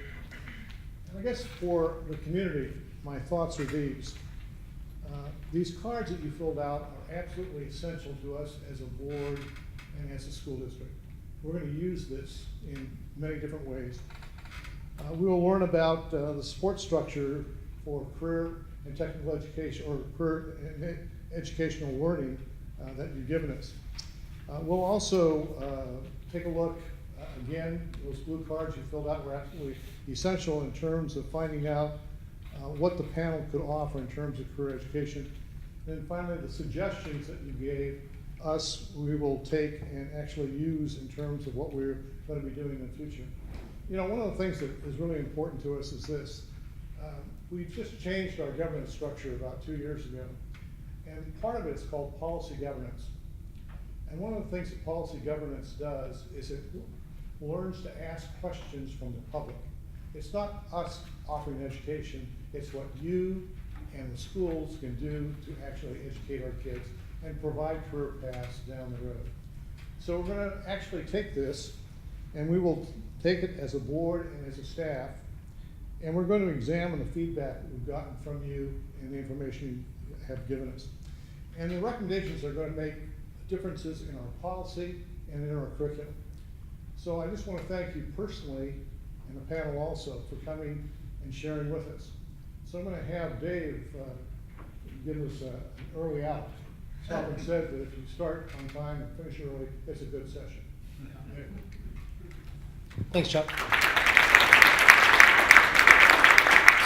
And I guess for the community, my thoughts are these. These cards that you filled out are absolutely essential to us as a board and as a school district. We're going to use this in many different ways. We will learn about the support structure for career and technical education, or career and educational learning that you've given us. We'll also take a look, again, those blue cards you filled out were absolutely essential in terms of finding out what the panel could offer in terms of career education. And then finally, the suggestions that you gave us, we will take and actually use in terms of what we're going to be doing in the future. You know, one of the things that is really important to us is this. We just changed our governance structure about 2 years ago, and part of it is called policy governance. And one of the things that policy governance does is it learns to ask questions from the public. It's not us offering education, it's what you and the schools can do to actually educate our kids and provide career paths down the road. So we're going to actually take this, and we will take it as a board and as a staff, and we're going to examine the feedback that we've gotten from you and the information you have given us. And the recommendations are going to make differences in our policy and in our curriculum. So I just want to thank you personally and the panel also for coming and sharing with us. So I'm going to have Dave give us an early out. Someone said that if you start on time and finish early, it's a good session. Thanks, Chuck.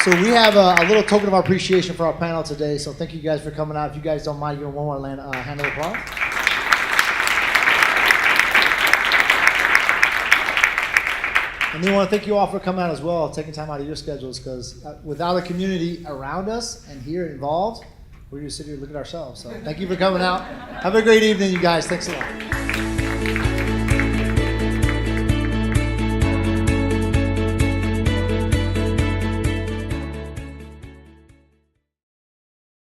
So we have a little token of our appreciation for our panel today. So thank you guys for coming out. If you guys don't mind, you're one more hand of applause. And we want to thank you all for coming out as well, taking time out of your schedules, because without a community around us and here involved, we're just sitting here looking at ourselves. So thank you for coming out. Have a great evening, you guys. Thanks a lot.